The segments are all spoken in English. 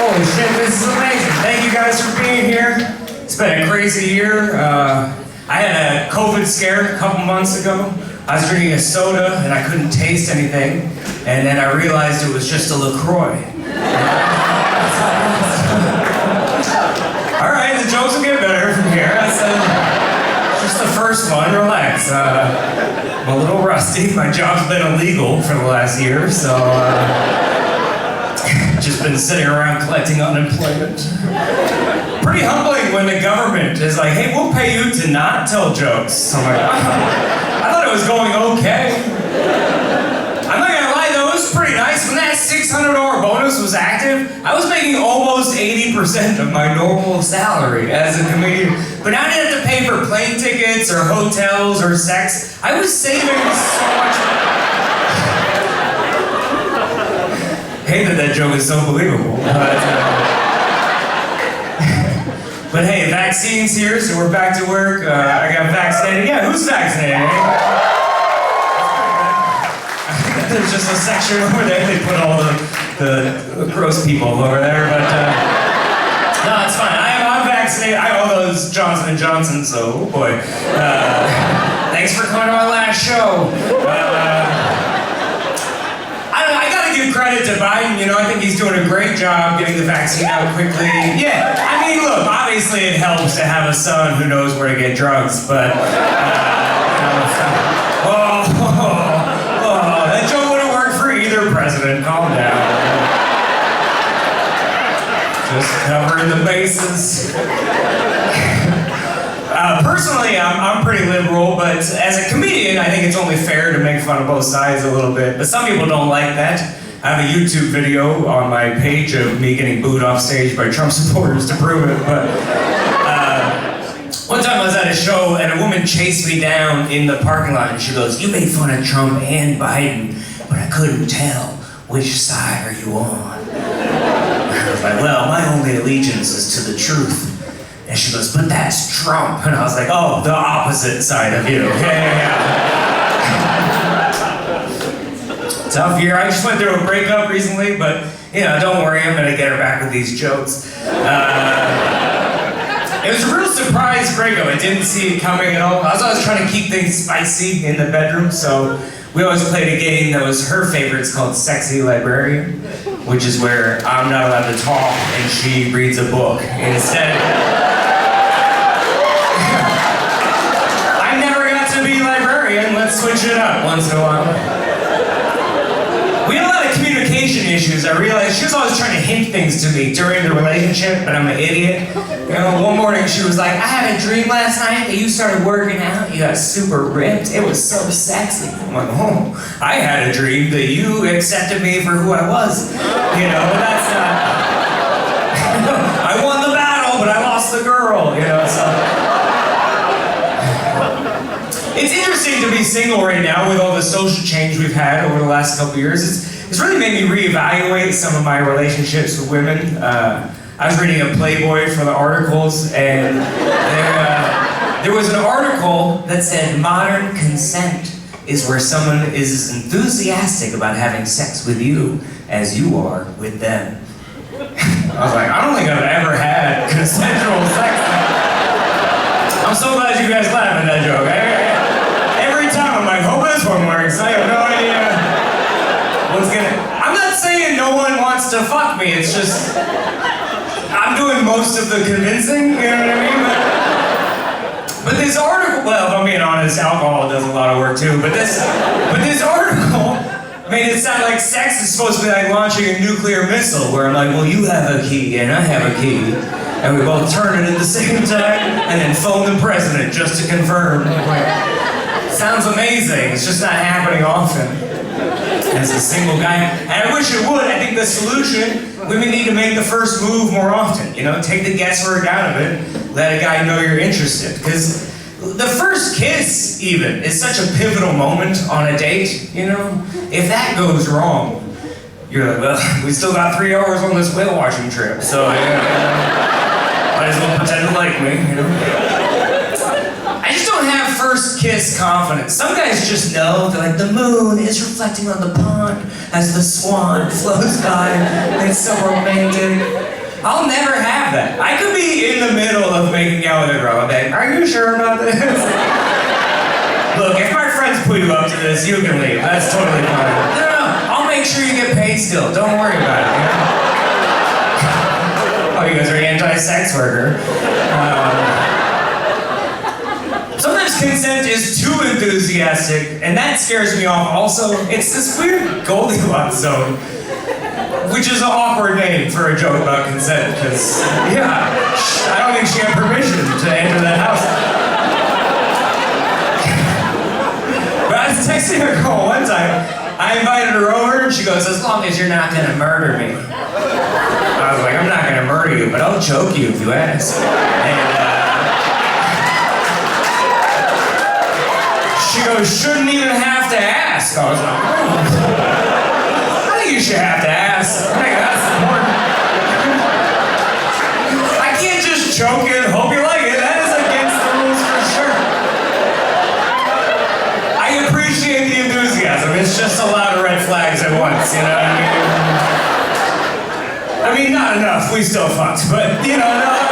Holy shit, this is amazing. Thank you guys for being here. It's been a crazy year. I had a COVID scare a couple months ago. I was drinking a soda and I couldn't taste anything. And then I realized it was just a LaCroix. All right, the jokes will get better from here. That's just the first one, relax. I'm a little rusty. My job's been illegal for the last year, so just been sitting around collecting unemployment. Pretty humbling when the government is like, hey, we'll pay you to not tell jokes. I'm like, I thought it was going okay. I'm not gonna lie though, it was pretty nice. When that $600 bonus was active, I was making almost 80% of my normal salary as a comedian. But now I didn't have to pay for plane tickets or hotels or sex. I was saving so much money. Hey, that joke is so believable. But hey, vaccine's here, so we're back to work. I got vaccinated. Yeah, who's vaccinated? There's just a section over there. They put all the gross people over there, but no, it's fine. I'm vaccinated. I owe those Johnson & Johnson, so oh boy. Thanks for coming to my last show. I gotta give credit to Biden, you know, I think he's doing a great job getting the vaccine out quickly. Yeah, I mean, look, obviously it helps to have a son who knows where to get drugs, but, that joke wouldn't work for either president, calm down. Just covering the bases. Personally, I'm pretty liberal, but as a comedian, I think it's only fair to make fun of both sides a little bit. But some people don't like that. I have a YouTube video on my page of me getting booed off stage by Trump supporters to prove it. But one time I was at a show and a woman chased me down in the parking lot and she goes, "You made fun of Trump and Biden, but I couldn't tell which side are you on." And I was like, well, my only allegiance is to the truth. And she goes, "But that's Trump." And I was like, "Oh, the opposite side of you." Yeah. Tough year. I just went through a breakup recently, but you know, don't worry, I'm gonna get her back with these jokes. It was a real surprise breakup. I didn't see it coming at all. I was always trying to keep things spicy in the bedroom, so we always played a game that was her favorite. It's called Sexy Librarian, which is where I'm not allowed to talk and she reads a book instead. I never got to be librarian. Let's switch it up once in a while. We had a lot of communication issues. I realized she was always trying to hint things to me during the relationship, but I'm an idiot. You know, one morning she was like, "I had a dream last night that you started working out. You got super ripped. It was so sexy." I'm like, "Oh, I had a dream that you accepted me for who I was." You know, that's not... I won the battle, but I lost the girl, you know, so... It's interesting to be single right now with all the social change we've had over the last couple years. It's really made me reevaluate some of my relationships with women. I was reading a Playboy for the articles, and there was an article that said modern consent is where someone is as enthusiastic about having sex with you as you are with them. I was like, I don't think I've ever had consensual sex. I'm so glad you guys laughed at that joke. Every time I'm like, hope this one works. I have no idea what's gonna... I'm not saying no one wants to fuck me, it's just... I'm doing most of the convincing, you know what I mean? But this article, well, if I'm being honest, alcohol does a lot of work too, but this article made it sound like sex is supposed to be like launching a nuclear missile, where I'm like, well, you have a key and I have a key, and we both turn it at the same time, and then phone the president just to confirm. Sounds amazing, it's just not happening often. As a single guy, and I wish it would. I think the solution, women need to make the first move more often, you know, take the guesswork out of it, let a guy know you're interested, because the first kiss, even, is such a pivotal moment on a date, you know? If that goes wrong, you're like, well, we still got 3 hours on this whale watching trip, so might as well pretend to like me, you know? I just don't have first kiss confidence. Some guys just know, they're like, the moon is reflecting on the pond as the swan floats by, and it's so romantic. I'll never have that. I could be in the middle of making out with a girl. I'm like, are you sure about this? Look, if my friends put you up to this, you can leave. That's totally fine. No, I'll make sure you get paid still. Don't worry about it. You know? Oh, you guys are anti-sex worker. Sometimes consent is too enthusiastic, and that scares me off also. It's this weird Goldilocks zone, which is an awkward name for a joke about consent, because, yeah, I don't think she had permission to enter that house. But I was texting a girl one time. I invited her over, and she goes, as long as you're not gonna murder me. I was like, I'm not gonna murder you, but I'll choke you if you ask. And, she goes, shouldn't even have to ask. I was like, I think you should have to ask. I think that's important. I can't just choke you and hope you like it. That is against the rules for sure. I appreciate the enthusiasm. It's just a lot of red flags at once, you know what I mean? Not enough. We still fucked, but, you know, no,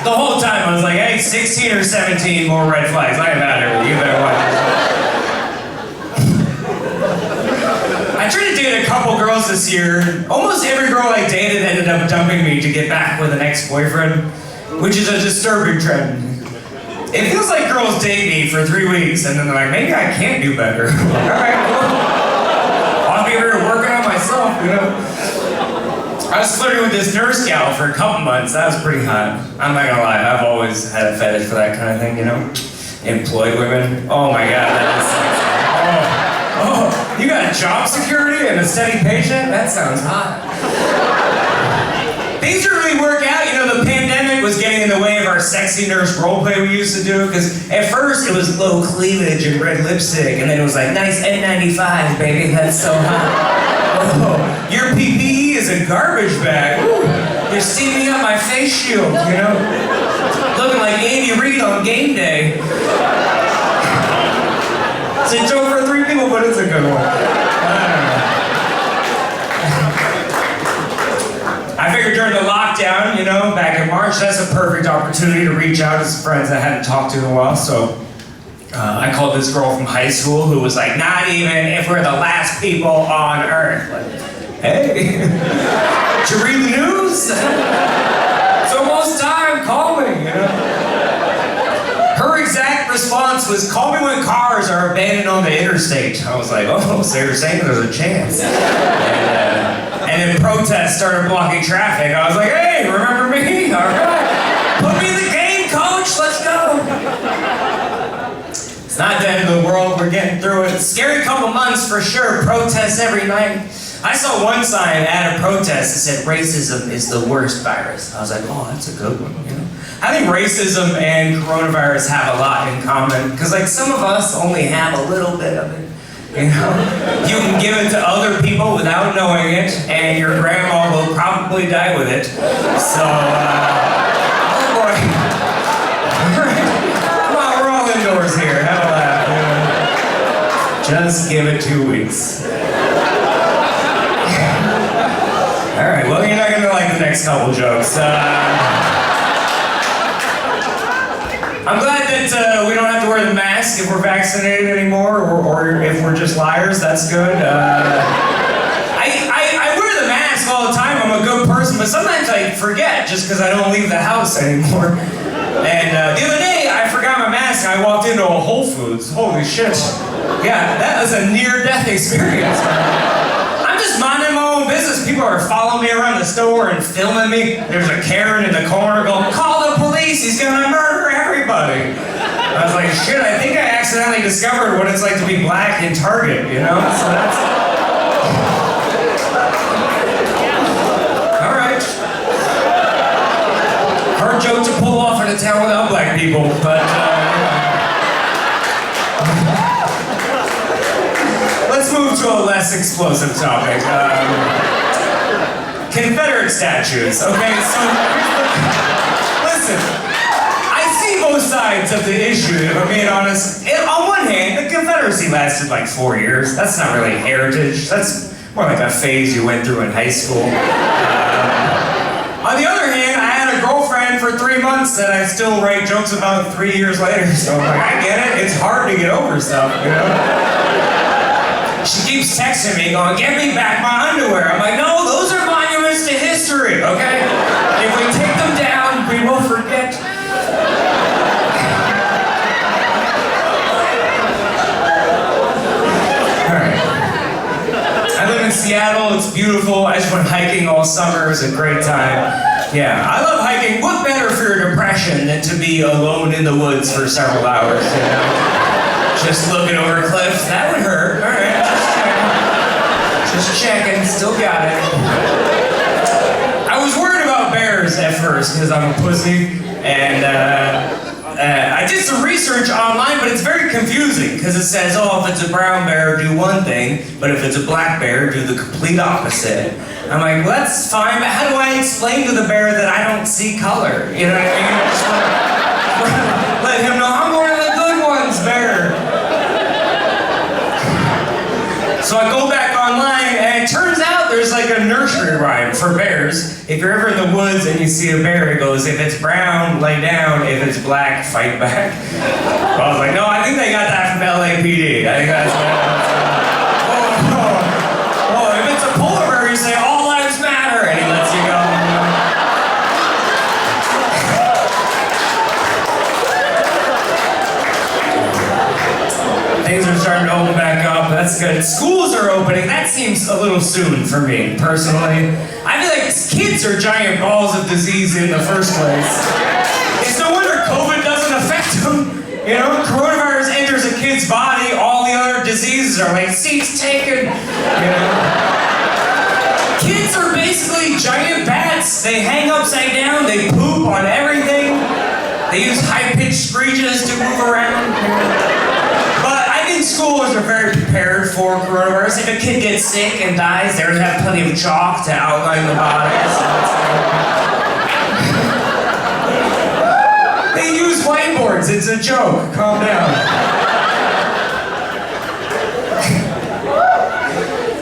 the whole time I was like, hey, 16 or 17 more red flags. I am out here with you. You better watch this. I tried to date a couple girls this year. Almost every girl I dated ended up dumping me to get back with an ex-boyfriend, which is a disturbing trend. It feels like girls date me for 3 weeks and then they're like, maybe I can do better. All right, cool. I'll be here working on myself, you know? I was flirting with this nurse gal for a couple months. That was pretty hot. I'm not gonna lie, I've always had a fetish for that kind of thing, you know? Employed women. Oh my God, that is sexy. Oh, you got job security and a steady paycheck? That sounds hot. Things didn't really work out. You know, the pandemic was getting in the way of our sexy nurse roleplay we used to do, because at first it was low cleavage and red lipstick, and then it was like, nice N95, baby, that's so hot. Oh, your PPE is a garbage bag. Ooh, you're steaming up my face shield, you know? Looking like Andy Reid on game day. It's a joke for 3 people, but it's a good one. I figured during the lockdown, you know, back in March, that's a perfect opportunity to reach out to some friends I hadn't talked to in a while, so I called this girl from high school who was like, not even if we're the last people on Earth. Like, hey, did you read the news? It's almost time, call me, you know? Her exact response was, call me when cars are abandoned on the interstate. I was like, oh, so you're saying there's a chance. And then protests started blocking traffic. I was like, hey, remember me? All right. Put me in the game, coach, let's go. It's not the end of the world, we're getting through it. Scary couple months for sure, protests every night. I saw one sign at a protest that said racism is the worst virus. I was like, oh, that's a good one, you know? I think racism and coronavirus have a lot in common, because like some of us only have a little bit of it, you know? You can give it to other people without knowing it, and your grandma will probably die with it. So, oh boy. Indoors here, have a laugh. Just give it 2 weeks. All right, well, you're not gonna like the next couple jokes. I'm glad that we don't have to wear the mask if we're vaccinated anymore, or if we're just liars. That's good. I wear the mask all the time. I'm a good person, but sometimes I forget just because I don't leave the house anymore. And the other day, I forgot my mask and I walked into a Whole Foods. Holy shit. Yeah, that was a near-death experience. I'm just minding my own business. People are following me around the store and filming me. There's a Karen in the corner going, call the police, he's gonna murder everybody. I was like, shit, I think I accidentally discovered what it's like to be black in Target, you know? So that's... All right. Hard joke to pull off in a town without black people, but let's move to a less explosive topic. Confederate statues, okay? So, listen, I see both sides of the issue, if I'm being honest. On one hand, the Confederacy lasted like 4 years. That's not really heritage. That's more like a phase you went through in high school. On the other hand, I had a girlfriend for 3 months that I still write jokes about 3 years later. So I'm like, I get it. It's hard to get over stuff, you know? She keeps texting me going, "Give me back my underwear." I'm like, no, those are monuments to history, okay? If we take them down, we will forget. In Seattle, it's beautiful. I just went hiking all summer. It was a great time. Yeah, I love hiking. What better for your depression than to be alone in the woods for several hours, you know? Just looking over cliffs. That would hurt. All right, just checking. Still got it. I was worried about bears at first because I'm a pussy, and I did some research online, but it's very confusing because it says, oh, if it's a brown bear, do one thing, but if it's a black bear, do the complete opposite. I'm like, well, that's fine, but how do I explain to the bear that I don't see color? You know what I mean? I just want to let him know I'm one of the good ones, bear. So I go back online, and it turns out there's like a nursery rhyme for bears. If you're ever in the woods and you see a bear, it goes, if it's brown, lay down. If it's black, fight back. I was like, no, I think they got that from LAPD. I think that's oh, if it's a polar bear, you say, all lives matter, and he lets you go. Things are starting to open back up. That's good. Schools are opening. That seems a little soon for me, personally. I feel like kids are giant balls of disease in the first place. It's no wonder COVID doesn't affect them. You know, coronavirus enters a kid's body, all the other diseases are like seats taken. You know? Kids are basically giant bats. They hang upside down, they poop on everything. They use high-pitched screeches to move around. Schools are very prepared for coronavirus. If a kid gets sick and dies, they already have plenty of chalk to outline the bodies. They use whiteboards. It's a joke. Calm down.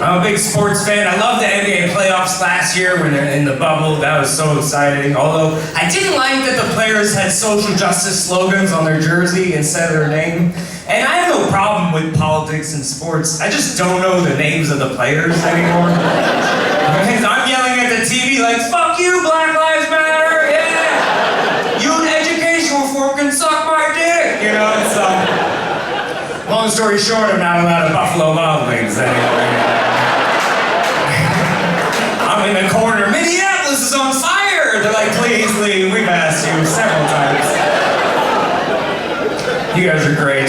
I'm a big sports fan. I loved the NBA playoffs last year when they're in the bubble. That was so exciting. Although I didn't like that the players had social justice slogans on their jersey instead of their name. And I have no problem with politics and sports. I just don't know the names of the players anymore. I'm yelling at the TV like, fuck you, Black Lives Matter, yeah! You an educational reform can suck my dick! You know, it's long story short, I'm not allowed to Buffalo Wild Wings anymore. I'm in the corner, Minneapolis is on fire! They're like, please leave, we've asked you several times. You guys are great.